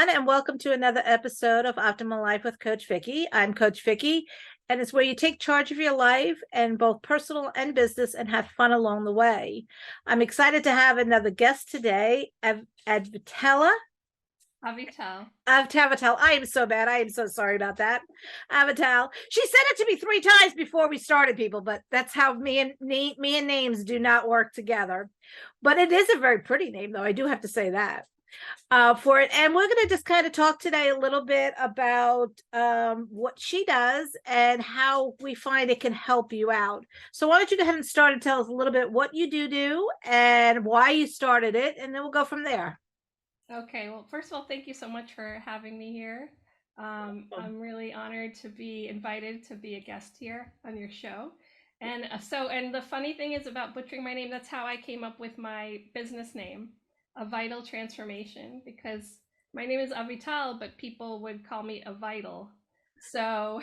everyone, and welcome to another episode of Optimal Life with Coach Vicki. I'm Coach Vicki, and it's where you take charge of your life and both personal and business and have fun along the way. I'm excited to have another guest today, Advitella. Avital. I am so bad. I am so sorry about that. Avital. She said it to me 3 times before we started, people, but that's how me and names do not work together. But it is a very pretty name, though. I do have to say that. For it. And we're going to just kind of talk today a little bit about what she does and how we find it can help you out. So why don't you go ahead and start and tell us a little bit what you do and why you started it, and then we'll go from there. Okay, well, first of all, thank you so much for having me here. I'm really honored to be invited to be a guest here on your show. And the funny thing is about butchering my name, that's how I came up with my business name, A Vital Transformation, because my name is Avital, but people would call me A Vital. So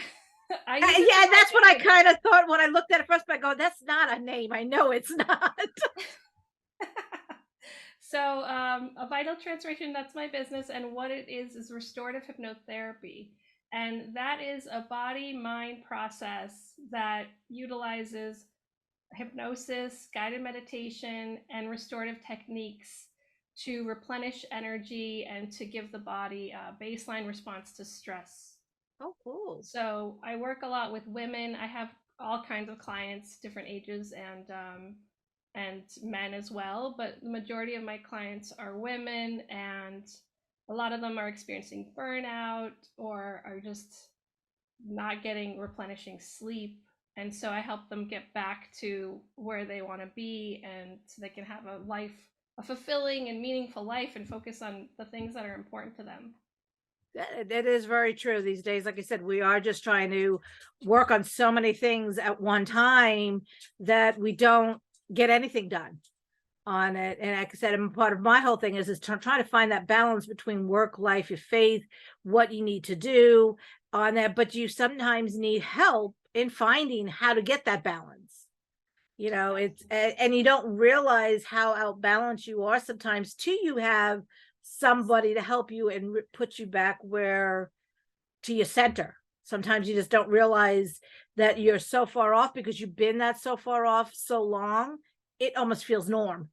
I use it Yeah, to that's what I my kind of thought when I looked at it first, but I go, that's not a name. I know it's not. So, a vital transformation, that's my business. And what it is restorative hypnotherapy. And that is a body mind process that utilizes hypnosis, guided meditation, and restorative techniques to replenish energy and to give the body a baseline response to stress. Oh, cool. So, I work a lot with women. I have all kinds of clients, different ages, and men as well, but the majority of my clients are women, and a lot of them are experiencing burnout or are just not getting replenishing sleep. And so I help them get back to where they want to be, and so they can have a fulfilling and meaningful life, and focus on the things that are important to them. That is very true these days. Like I said, we are just trying to work on so many things at one time that we don't get anything done on it. And like I said, part of my whole thing is trying to find that balance between work, life, your faith, what you need to do on that. But you sometimes need help in finding how to get that balance. It's and you don't realize how outbalanced you are sometimes till you have somebody to help you and put you back where to your center. Sometimes you just don't realize that you're so far off because you've been that so far off so long, it almost feels norm.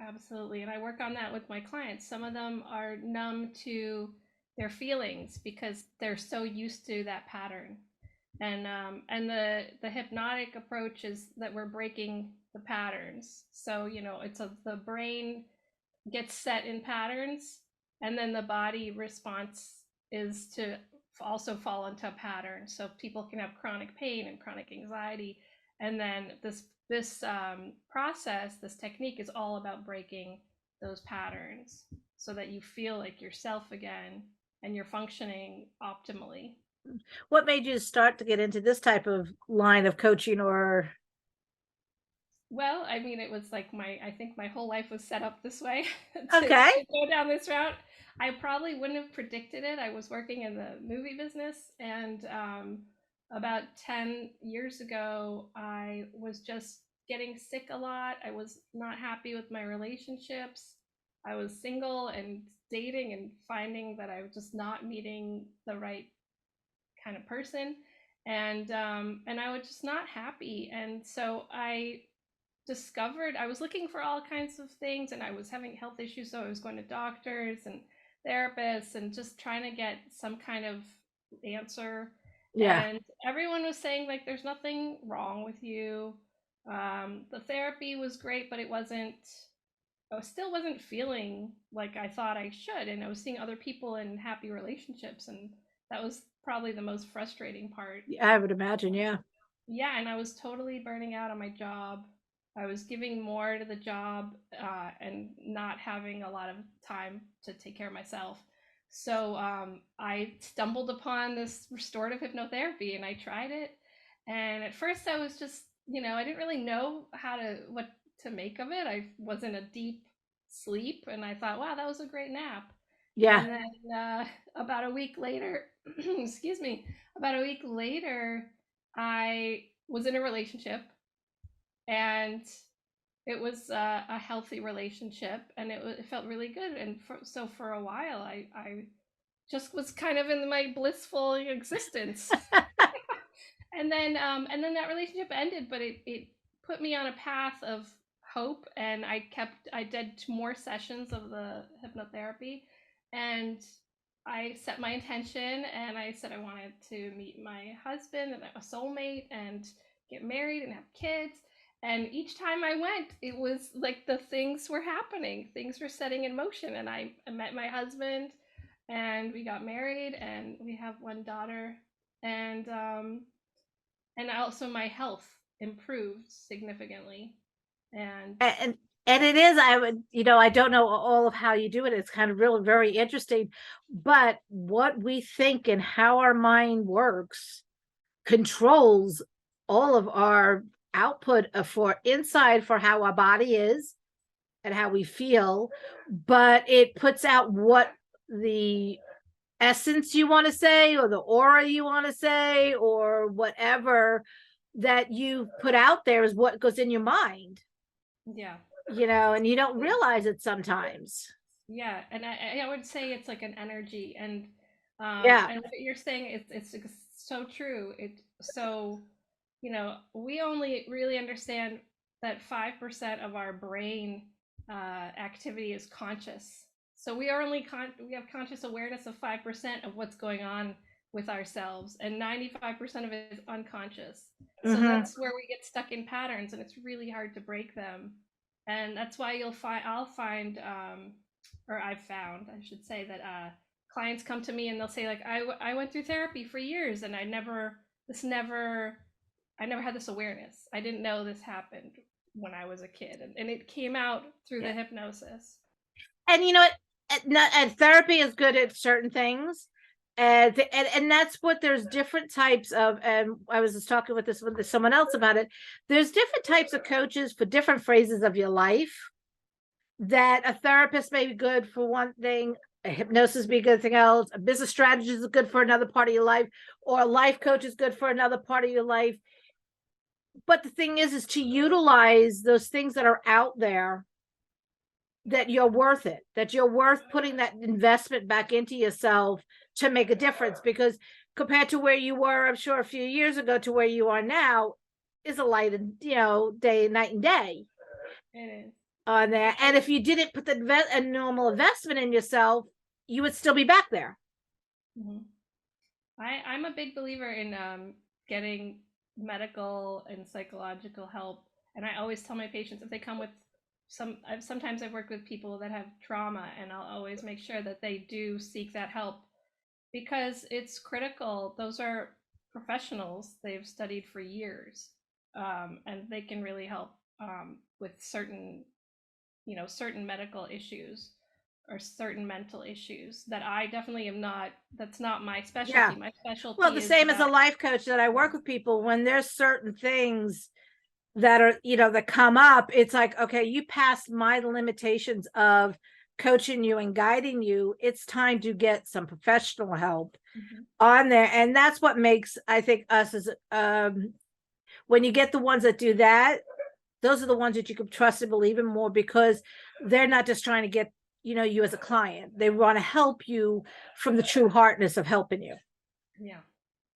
Absolutely. And I work on that with my clients. Some of them are numb to their feelings because they're so used to that pattern. And the hypnotic approach is that we're breaking the patterns. So, the brain gets set in patterns, and then the body response is to also fall into a pattern. So people can have chronic pain and chronic anxiety, and then this process, this technique, is all about breaking those patterns so that you feel like yourself again and you're functioning optimally. What made you start to get into this type of line of coaching or Well, I mean, it was like I think my whole life was set up this way okay. to go down this route. I probably wouldn't have predicted it. I was working in the movie business, and about 10 years ago, I was just getting sick a lot. I was not happy with my relationships. I was single and dating and finding that I was just not meeting the right kind of person. And I was just not happy. And so I discovered I was looking for all kinds of things, and I was having health issues, so I was going to doctors and therapists and just trying to get some kind of answer. Yeah. And everyone was saying, like, there's nothing wrong with you. The therapy was great, but I still wasn't feeling like I thought I should, and I was seeing other people in happy relationships, and that was probably the most frustrating part. I would imagine, yeah. Yeah, and I was totally burning out on my job. I was giving more to the job, and not having a lot of time to take care of myself. So I stumbled upon this restorative hypnotherapy, and I tried it. And at first, I was just, I didn't really know what to make of it. I was in a deep sleep, and I thought, wow, that was a great nap. Yeah. And then about a week later, excuse me, about a week later, I was in a relationship, and it was a healthy relationship, and it felt really good. And so for a while, I just was kind of in my blissful existence. And then that relationship ended, but it put me on a path of hope, and I did more sessions of the hypnotherapy, and I set my intention, and I said I wanted to meet my husband and a soulmate and get married and have kids. And each time I went, it was like the things were happening, things were setting in motion, and I met my husband, and we got married, and we have one daughter, and also my health improved significantly. And And it is, I would, I don't know all of how you do it. It's kind of really very interesting, but what we think and how our mind works controls all of our output for inside, for how our body is and how we feel, but it puts out what the essence you want to say, or the aura you want to say, or whatever that you put out there is what goes in your mind. yeah, And you don't realize it sometimes. yeah, and I would say it's like an energy, Yeah. and what you're saying, it's so true. So, we only really understand that 5% of our brain activity is conscious. So we have conscious awareness of 5% of what's going on with ourselves, and 95% of it is unconscious. So that's where we get stuck in patterns, and it's really hard to break them. And that's why I'll find, or I've found, I should say, that clients come to me and they'll say, like, I went through therapy for years, and I never had this awareness. I didn't know this happened when I was a kid, and it came out through the hypnosis. And you know what? And therapy is good at certain things. And that's what, there's different types of, and I was just talking with someone else about it. There's different types of coaches for different phases of your life. That a therapist may be good for one thing, a hypnosis be a good thing else, a business strategist is good for another part of your life, or a life coach is good for another part of your life. But the thing is to utilize those things that are out there, that you're worth it, that you're worth putting that investment back into yourself to make a difference. Because compared to where you were, I'm sure, a few years ago to where you are now, is a light and day, night and day. It is. On there. And if you didn't put a normal investment in yourself, you would still be back there. Mm-hmm. I'm a big believer in getting medical and psychological help. And I always tell my patients, if they come with sometimes I've worked with people that have trauma, and I'll always make sure that they do seek that help, because it's critical. Those are professionals, they've studied for years, and they can really help with certain medical issues or certain mental issues that I definitely am not. That's not my specialty. My specialty. Well, the same as a life coach that I work with people, when there's certain things that are, that come up, it's like, okay, you passed my limitations of coaching you and guiding you. It's time to get some professional help on there. And that's what makes, I think, us as when you get the ones that do that, those are the ones that you can trust and believe in more, because they're not just trying to get you as a client. They want to help you from the true heartness of helping you. Yeah,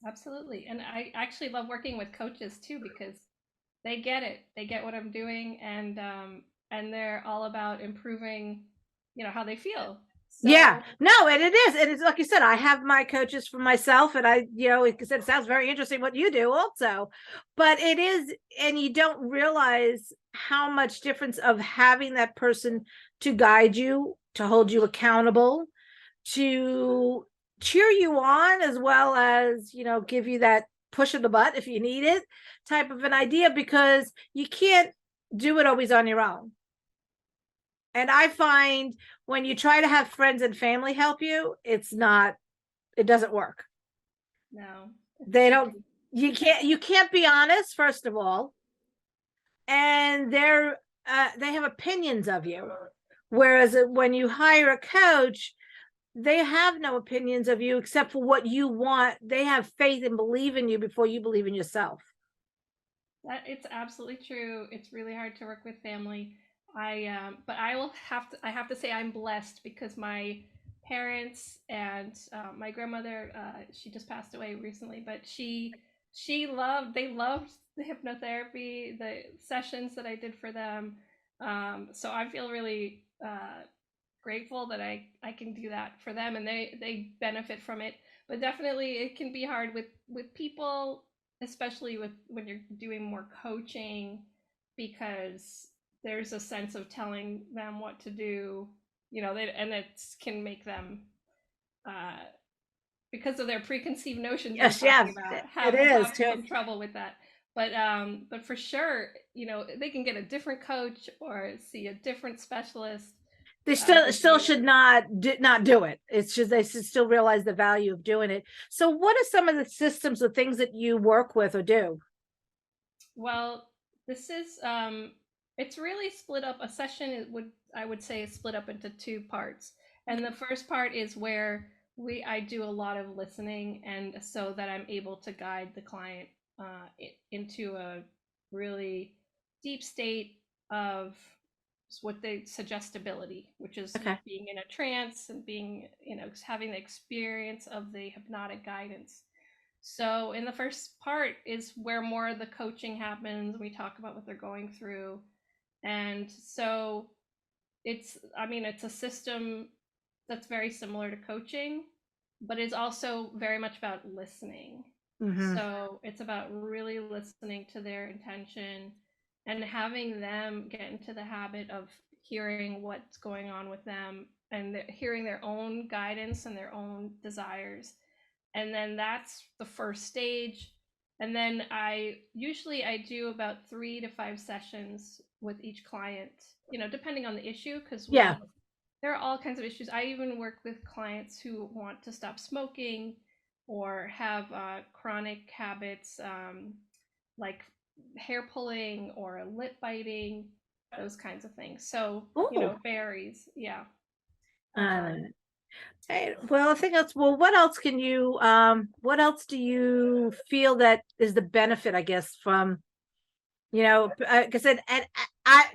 absolutely. And I actually love working with coaches too, because they get it. They get what I'm doing, and they're all about improving, how they feel. So, yeah, no, and it is, and it's like you said, I have my coaches for myself, and I, because it sounds very interesting what you do also, but it is, and you don't realize how much difference of having that person to guide you, to hold you accountable, to cheer you on, as well as give you that push in the butt if you need it, type of an idea, because you can't do it always on your own. And I find when you try to have friends and family help you, it doesn't work. No, they don't. You can't be honest, first of all, and they have opinions of you. Whereas when you hire a coach, they have no opinions of you except for what you want. They have faith and believe in you before you believe in yourself. That it's absolutely true. It's really hard to work with family. But I have to say I'm blessed because my parents and my grandmother, she just passed away recently, but they loved the hypnotherapy, the sessions that I did for them. So I feel really grateful that I can do that for them, and they benefit from it. But definitely it can be hard with people, especially with when you're doing more coaching, because there's a sense of telling them what to do, and it can make them uh, because of their preconceived notions you're Yes, yeah, talking about it have is too. some trouble with that. But for sure, they can get a different coach or see a different specialist. They still They should not do it. It's just they should still realize the value of doing it. So what are some of the systems or things that you work with or do? Well, this is it's really split up. A session I would say is split up into two parts. And the first part is where I do a lot of listening, and so that I'm able to guide the client into a really deep state of what they suggestibility, which is Okay. being in a trance and being, having the experience of the hypnotic guidance. So in the first part is where more of the coaching happens. We talk about what they're going through. And so it's a system that's very similar to coaching, but it's also very much about listening. Mm-hmm. So it's about really listening to their intention and having them get into the habit of hearing what's going on with them, and hearing their own guidance and their own desires. And then that's the first stage. And then I do about 3 to 5 sessions with each client, depending on the issue, because Yeah. there are all kinds of issues. I even work with clients who want to stop smoking or have chronic habits, like hair pulling or lip biting, those kinds of things. So, Oh. varies. Yeah. Uh, Um, well, I think that's well. What else can you? What else do you feel that is the benefit? I guess from like I said, and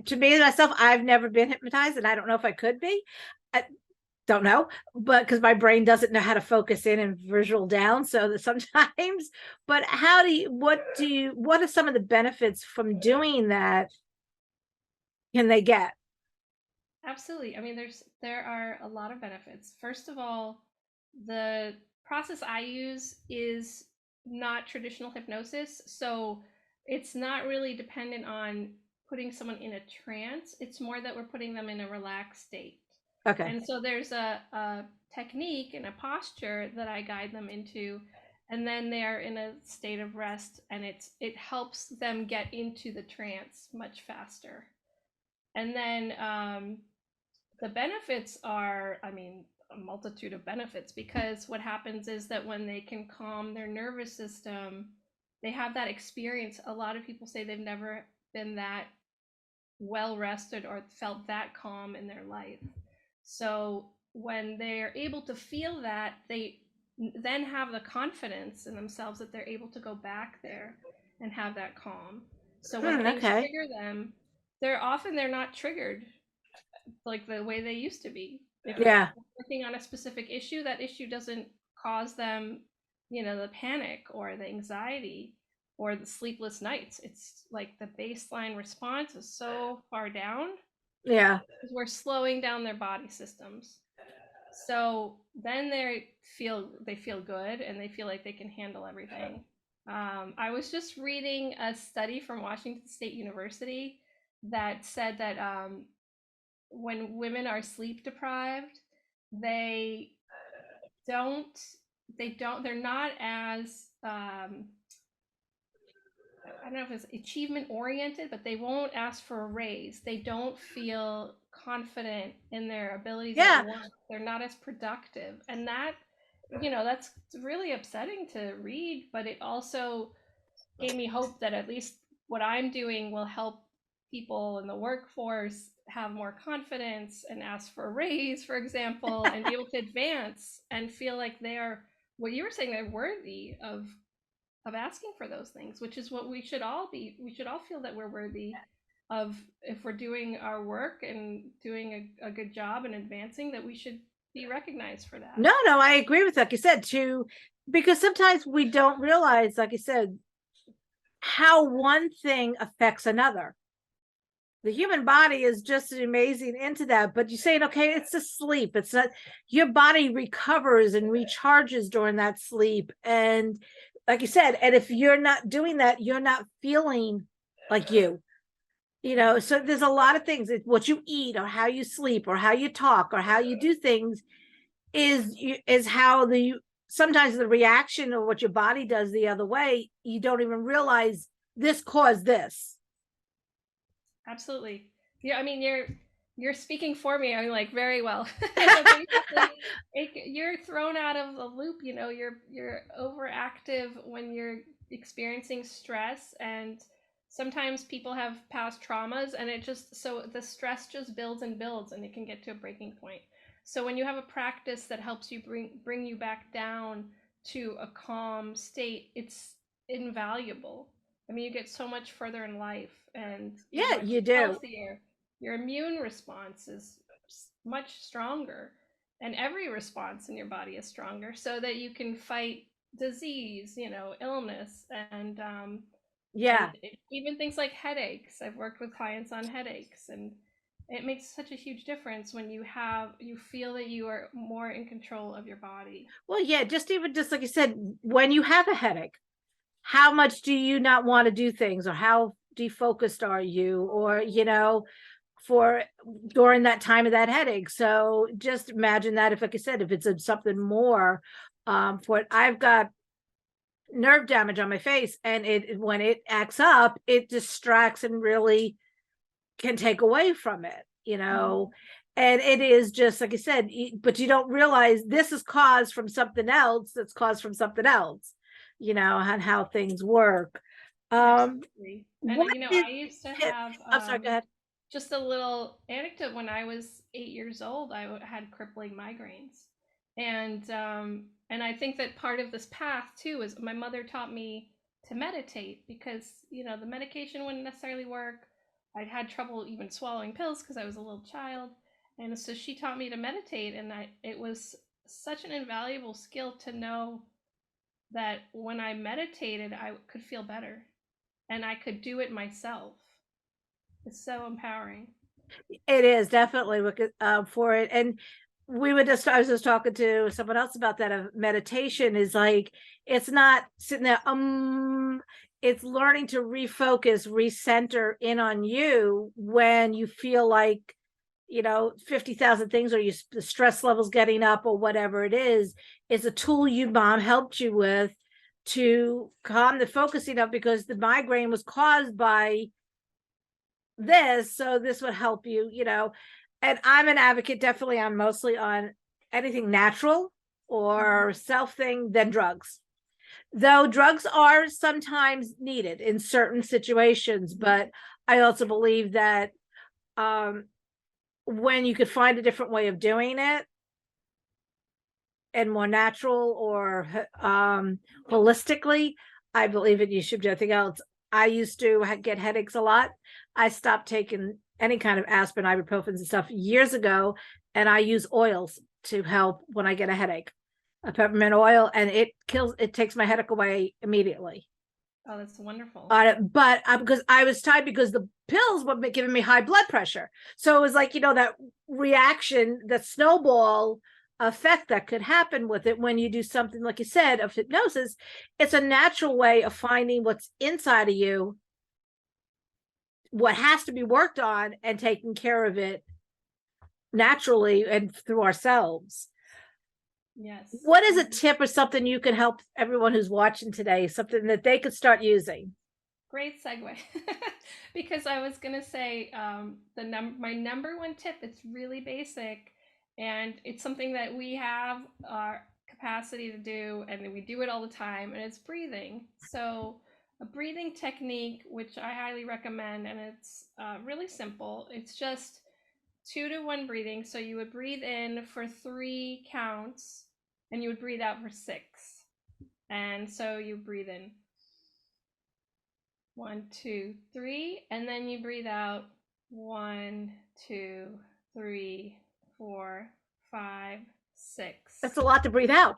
to me myself, I've never been hypnotized, and I don't know if I could be. I don't know, but because my brain doesn't know how to focus in and visual down, so that sometimes. But how do you? What are some of the benefits from doing that? Can they get? Absolutely. I mean, there are a lot of benefits. First of all, the process I use is not traditional hypnosis, so it's not really dependent on putting someone in a trance. It's more that we're putting them in a relaxed state. Okay. And so there's a technique and a posture that I guide them into, and then they are in a state of rest, and it helps them get into the trance much faster. And then the benefits are, I mean, a multitude of benefits, because what happens is that when they can calm their nervous system, they have that experience. A lot of people say they've never been that well rested or felt that calm in their life. So when they're able to feel that, they then have the confidence in themselves that they're able to go back there and have that calm. So when things Okay. trigger them, they're not triggered like the way they used to be. If Yeah. working on a specific issue, that issue doesn't cause them, the panic or the anxiety or the sleepless nights. It's like the baseline response is so far down Yeah. because we're slowing down their body systems. So then they feel good and they feel like they can handle everything. I was just reading a study from Washington State University that said that when women are sleep deprived, they don't they're not as I don't know if it's achievement oriented, but they won't ask for a raise. They don't feel confident in their abilities at Yeah. work. They're not as productive. And that's really upsetting to read, but it also gave me hope that at least what I'm doing will help people in the workforce have more confidence and ask for a raise, for example, and be able to advance and feel like they are, what you were saying, they're worthy of asking for those things, which is what we should all be. We should all feel that we're worthy of, if we're doing our work and doing a good job and advancing, that we should be recognized for that. No, I agree with, like you said, too, because sometimes we don't realize, like I said, how one thing affects another. The human body is just amazing into that, but you're saying, okay, it's a sleep. It's not, your body recovers and recharges during that sleep. And like you said, and if you're not doing that, you're not feeling like you know, so there's a lot of things. What you eat or how you sleep or how you talk or how you do things is how the sometimes the reaction of what your body does the other way, you don't even realize this caused this. Absolutely. Yeah, I mean, you're speaking for me. I'm like, very well. You're thrown out of the loop. You know, you're overactive when you're experiencing stress, and sometimes people have past traumas, and it just, so the stress just builds and builds, and it can get to a breaking point. So when you have a practice that helps you bring you back down to a calm state, it's invaluable. I mean, you get so much further in life, and you're Yeah, much you do. healthier. Your immune response is much stronger, and every response in your body is stronger, so that you can fight disease, you know, illness, Yeah. and even things like headaches. I've worked with clients on headaches, and it makes such a huge difference when you feel that you are more in control of your body. Well, yeah, just even just like you said, when you have a headache, how much do you not want to do things, or how defocused are you, or you know, for during that time of that headache. So just imagine that if, like I said, if it's something more, for it, I've got nerve damage on my face, and it when it acts up, it distracts and really can take away from it, you know. And it is just like I said, but you don't realize this is caused from something else that's caused from something else, you know, and how things work. Absolutely. And What is I used to tip? have I'm sorry, go ahead. just a little anecdote. When I was 8 years old, had crippling migraines, and I think that part of this path too is my mother taught me to meditate, because the medication wouldn't necessarily work. I'd had trouble even swallowing pills because I was a little child, and so she taught me to meditate, and it was such an invaluable skill to know that when I meditated, I could feel better, and I could do it myself. It's so empowering. It is definitely for it. And I was just talking to someone else about that. Of meditation is like, it's not sitting there, it's learning to refocus, recenter in on you when you feel like, you know, 50,000 things, or the stress levels getting up, or whatever it is. It's a tool you mom helped you with to calm the focusing up, because the migraine was caused by this, so this would help you, you know. And I'm an advocate, definitely, I'm mostly on anything natural or self thing than drugs, though drugs are sometimes needed in certain situations. But I also believe that when you could find a different way of doing it, and more natural, or holistically, I believe it, you should do anything else. I used to get headaches a lot. I stopped taking any kind of aspirin, ibuprofen and stuff years ago, and I use oils to help when I get a headache, a peppermint oil, and it takes my headache away immediately. Oh, that's wonderful. But because I was tired, because the pills were giving me high blood pressure, so it was like, you know, that reaction, that snowball effect that could happen with it when you do something like you said of hypnosis. It's a natural way of finding what's inside of you, what has to be worked on, and taking care of it naturally and through ourselves. Yes. What is a tip or something you can help everyone who's watching today, something that they could start using? Great segue. Because I was gonna say, my number one tip. It's really basic, and it's something that we have our capacity to do, and we do it all the time, and it's breathing. So a breathing technique, which I highly recommend, and it's really simple. It's just 2-to-1 breathing. So you would breathe in for 3 counts, and you would breathe out for 6. And so you breathe in 1, 2, 3, and then you breathe out 1, 2, 3, 4, 5, 6. That's a lot to breathe out.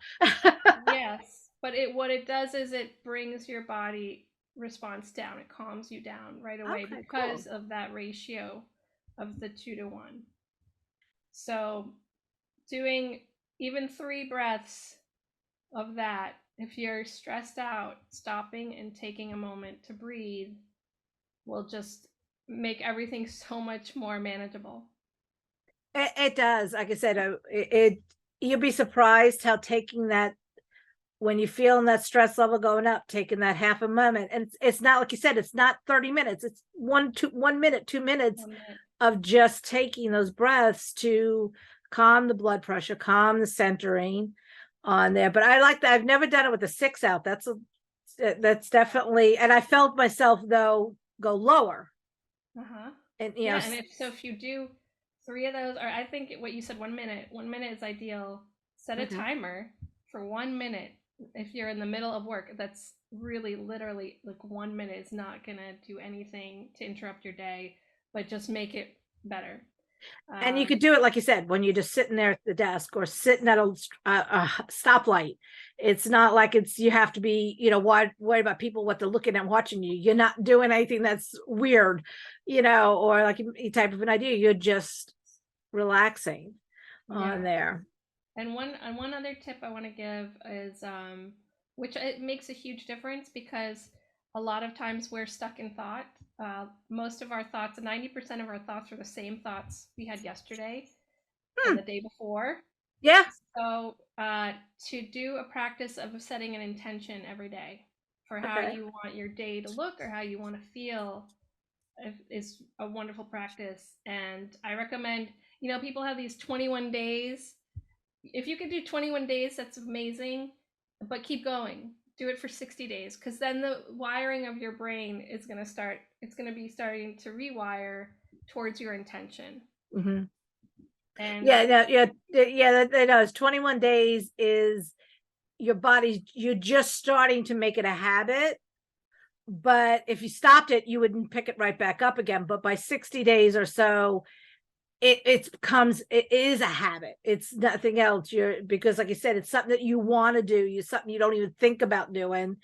Yes, but what it does is it brings your body response down. It calms you down right away Okay, cool. because of that ratio of the 2 to 1. So doing even 3 breaths of that, if you're stressed out, stopping and taking a moment to breathe will just make everything so much more manageable. It does. Like I said, it you'll be surprised how taking that, when you feeling that stress level going up, taking that half a moment, and it's not like you said, it's not 30 minutes. It's 1 minute, 2 minutes 1 minute. of just taking those breaths to calm the blood pressure, calm the centering on there. But I like that. I've never done it with the 6 out. That's definitely, and I felt myself though go lower. Uh-huh. And Yeah, and if you do 3 of those, or I think what you said, 1 minute, 1 minute is ideal. Set a okay. timer for 1 minute. If you're in the middle of work, that's really literally like 1 minute is not gonna do anything to interrupt your day, but just make it better. And you could do it like you said, when you're just sitting there at the desk or sitting at a stoplight. It's not like you have to be, worried about people, what they're looking at, watching you. You're not doing anything that's weird, or like a type of an idea. You're just relaxing on Yeah. there. And one other tip I want to give is which it makes a huge difference because a lot of times we're stuck in thought. Most of our thoughts, 90% of our thoughts are the same thoughts we had yesterday and the day before. Yeah. So to do a practice of setting an intention every day for how Okay. you want your day to look or how you want to feel is a wonderful practice. And I recommend, people have these 21 days. If you could do 21 days, that's amazing, but keep going. Do it for 60 days because then the wiring of your brain is going to start, it's going to be starting to rewire towards your intention. Mm-hmm. And Yeah, that does. 21 days is your body, you're just starting to make it a habit. But if you stopped it, you wouldn't pick it right back up again. But by 60 days or so, it is a habit. It's nothing else. Because like you said, it's something that you want to do. You something you don't even think about doing.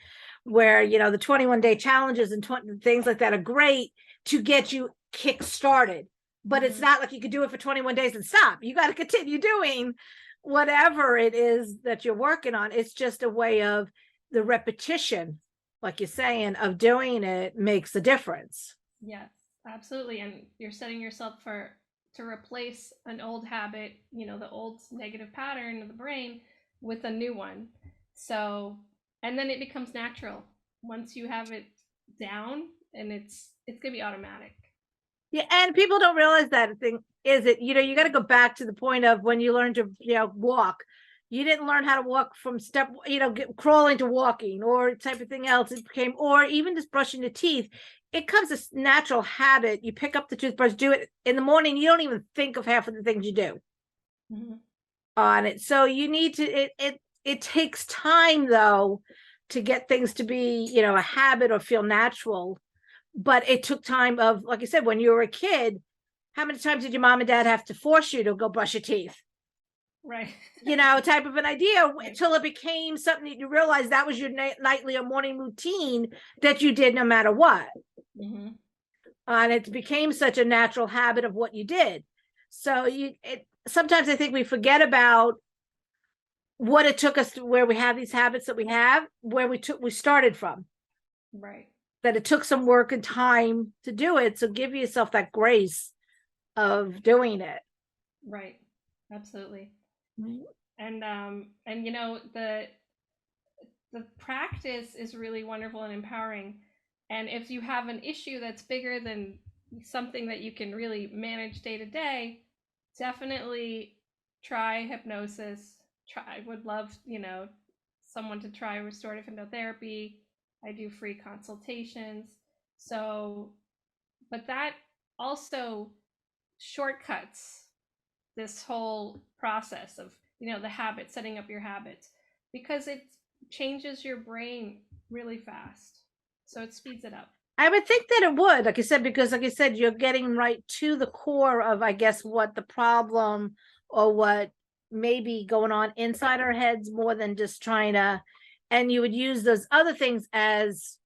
Where the 21-day challenges and things like that are great to get you kick started. But it's not like you could do it for 21 days and stop. You got to continue doing whatever it is that you're working on. It's just a way of the repetition, like you're saying, of doing it makes a difference. yes, absolutely. And you're setting yourself to replace an old habit, the old negative pattern of the brain with a new one. So, and then it becomes natural once you have it down and it's going to be automatic. Yeah, and people don't realize that thing is it, you got to go back to the point of when you learn to, walk. You didn't learn how to walk from crawling to walking or type of thing else. It became, or even just brushing the teeth. It comes a natural habit. You pick up the toothbrush, do it in the morning. You don't even think of half of the things you do on it. So you need to, it takes time though, to get things to be, a habit or feel natural. But it took time of, like I said, when you were a kid, how many times did your mom and dad have to force you to go brush your teeth? Right. Type of an idea Right. until it became something that you realized that was your nightly or morning routine that you did no matter what. And it became such a natural habit of what you did. So sometimes I think we forget about what it took us to where we have these habits that we have, where we started from. Right. That it took some work and time to do it. So give yourself that grace of doing it. Right. Absolutely. Mm-hmm. And the practice is really wonderful and empowering. And if you have an issue that's bigger than something that you can really manage day to day, definitely try hypnosis. I would love, someone to try restorative hypnotherapy. I do free consultations. So, but that also shortcuts this whole process of, the habits, setting up your habits, because it changes your brain really fast. So it speeds it up. I would think that it would, like I said, because like I said, you're getting right to the core of, I guess, what the problem or what may be going on inside our heads more than just trying to, and you would use those other things as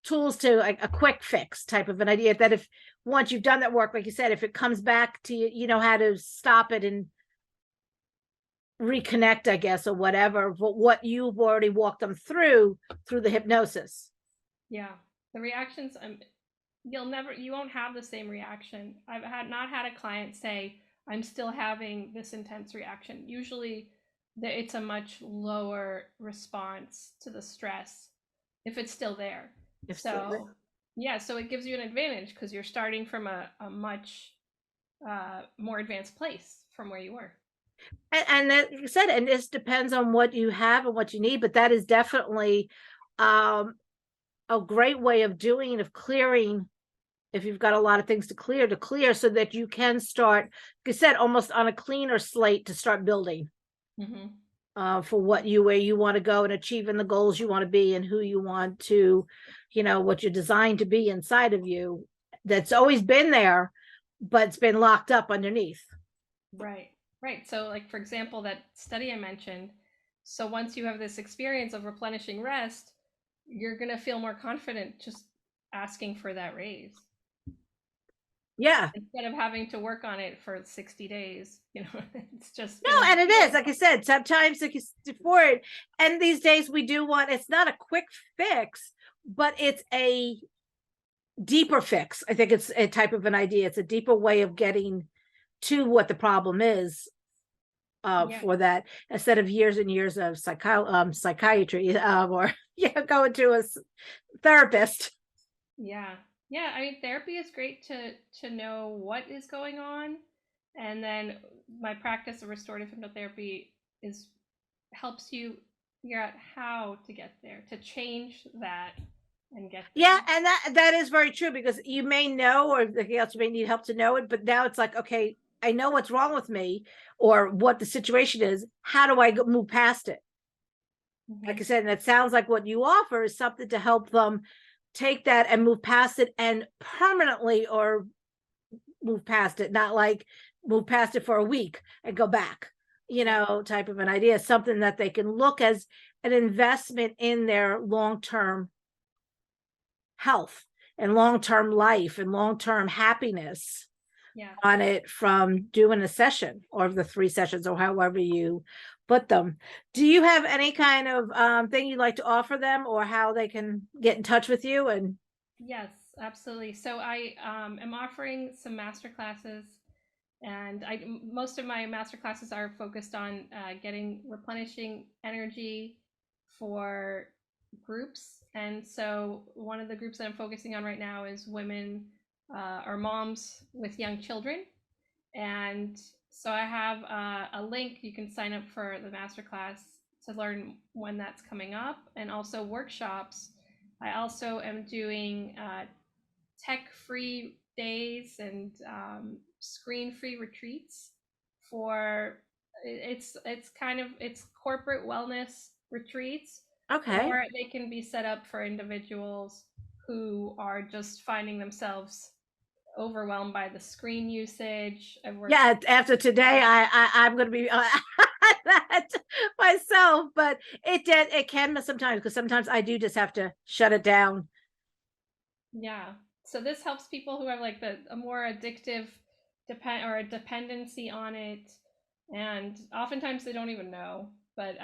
tools to like a quick fix type of an idea that if once you've done that work, like you said, if it comes back to you, you know how to stop it and reconnect, I guess, or whatever, but what you've already walked them through the hypnosis. Yeah, the reactions, you won't have the same reaction. I've not had a client say, I'm still having this intense reaction. Usually it's a much lower response to the stress if it's still there. If so, So yeah, so it gives you an advantage because you're starting from a much more advanced place from where you were. and like you said, and this depends on what you have and what you need, but that is definitely um a great way of doing it, of clearing if you've got a lot of things to clear so that you can start, like I said, almost on a cleaner slate to start building Mm-hmm. for what you where you want to go and achieving the goals you want to be and who you want to, what you're designed to be inside of you. That's always been there, but it's been locked up underneath. Right, right. So, like, for example, that study I mentioned, so once you have this experience of replenishing rest, you're going to feel more confident just asking for that raise Yeah. instead of having to work on it for 60 days. It's just No, going to and it is, feel. like I said, sometimes like for it, and these days we do want, it's not a quick fix, but it's a deeper fix. I think it's a type of an idea. It's a deeper way of getting to what the problem is Yeah, for that, instead of years and years of psychiatry or going to a therapist. yeah, yeah. I mean, therapy is great to know what is going on, and then my practice of restorative hypnotherapy is helps you figure out how to get there, to change that and get Yeah, there. and that is very true because you may know, or the else may need help to know it, but now it's like, okay, I know what's wrong with me or what the situation is. How do I move past it? Like I Mm-hmm. said, and it sounds like what you offer is something to help them take that and move past it and permanently, or move past it, not like move past it for a week and go back, Yeah. type of an idea, something that they can look as an investment in their long-term health and long-term life and long-term happiness Yeah. on it from doing a session or the 3 sessions or however you put them. Do you have any kind of thing you'd like to offer them or how they can get in touch with you? And Yes, absolutely. So I am offering some master classes, and most of my master classes are focused on getting replenishing energy for groups. And so one of the groups that I'm focusing on right now is women or moms with young children. And so I have a link. You can sign up for the masterclass to learn when that's coming up, and also workshops. I also am doing tech-free days and screen-free retreats for it's corporate wellness retreats, okay. or they can be set up for individuals who are just finding themselves overwhelmed by the screen usage. I've worked Yeah, with after today, I'm going to be that myself, but it can sometimes because sometimes I do just have to shut it down. yeah. So this helps people who have like a more addictive a dependency on it, and oftentimes they don't even know, but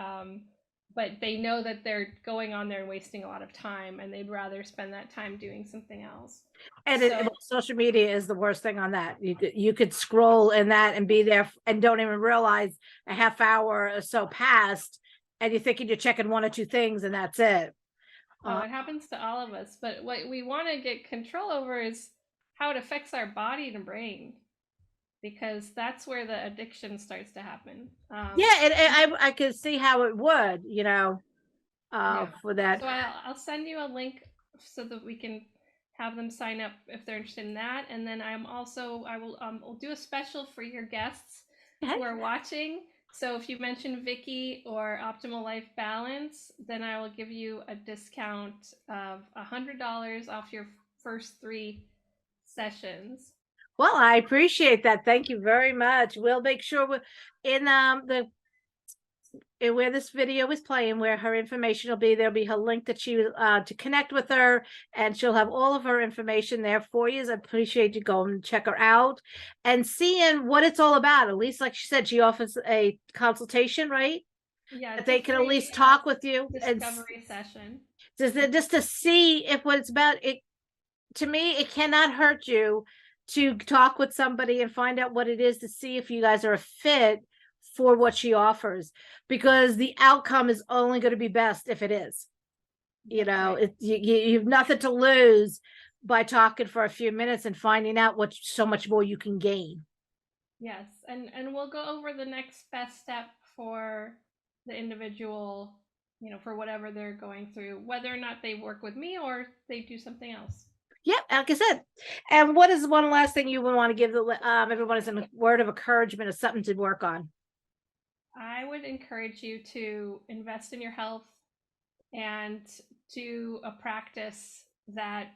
they know that they're going on there and wasting a lot of time, and they'd rather spend that time doing something else. And So social media is the worst thing on that. You could scroll in that and be there and don't even realize a half hour or so passed, and you're thinking you're checking one or two things, and that's it. oh, it happens to all of us. But what we want to get control over is how it affects our body and brain, because that's where the addiction starts to happen. Yeah, and I could see how it would, Yeah. for that. So I'll send you a link so that we can have them sign up if they're interested in that. And then I will I'll do a special for your guests Okay. who are watching. So if you mention Vicki or Optimal Life Balance, then I will give you a discount of $100 off your first 3 sessions. Well, I appreciate that. Thank you very much. We'll make sure we're in where this video is playing, where her information will be, there'll be her link that she to connect with her, and she'll have all of her information there for you. I appreciate you going and check her out and seeing what it's all about. At least, like she said, she offers a consultation, right? Yeah, That it's a they can at free least talk with you and discovery session. just to see if what it's about. It, to me, it cannot hurt you to talk with somebody and find out what it is, to see if you guys are a fit for what she offers, because the outcome is only going to be best if it is. You That's know, right. you have nothing to lose by talking for a few minutes and finding out what so much more you can gain. Yes, and we'll go over the next best step for the individual, you know, for whatever they're going through, whether or not they work with me or they do something else. Yeah, like I said. And what is one last thing you would want to give the everyone as a word of encouragement, or something to work on? I would encourage you to invest in your health and do a practice that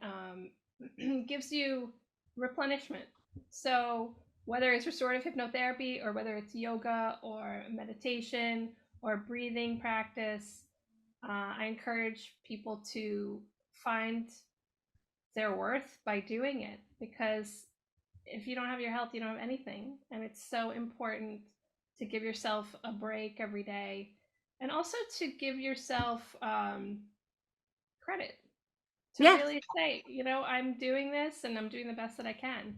gives you replenishment. So, whether it's restorative hypnotherapy or whether it's yoga or meditation or breathing practice, I encourage people to find their worth by doing it, because if you don't have your health, you don't have anything. And it's so important to give yourself a break every day, and also to give yourself credit, to Yes. really say, you know, I'm doing this and I'm doing the best that I can.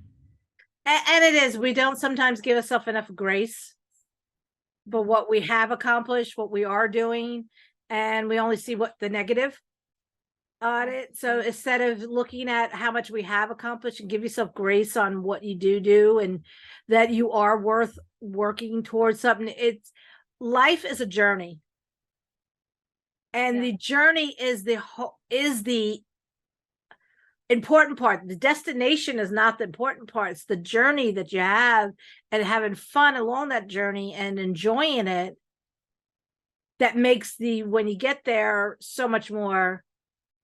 And it is, we don't sometimes give ourselves enough grace for what we have accomplished, what we are doing, and we only see what the negative on it. So instead of looking at how much we have accomplished, and give yourself grace on what you do and that you are worth working towards something. It's, life is a journey, and the journey is the important part. The destination is not the important part. It's the journey that you have, and having fun along that journey and enjoying it, that makes the, when you get there, so much more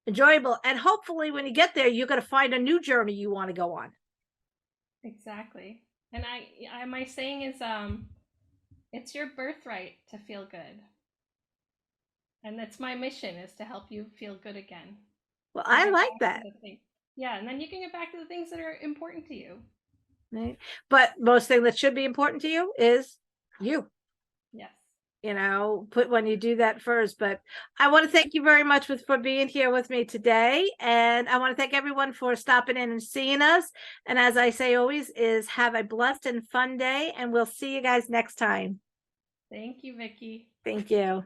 enjoyable. And hopefully when you get there, you're going to find a new journey you want to go on. Exactly. And my saying is it's your birthright to feel good. And that's my mission, is to help you feel good again. Well, I like that. Yeah, and then you can get back to the things that are important to you. Right? But most thing that should be important to you is you. Yes. You know, put when you do that first. But I want to thank you very much for being here with me today. And I want to thank everyone for stopping in and seeing us. And as I say always, is have a blessed and fun day. And we'll see you guys next time. Thank you, Vicki. Thank you.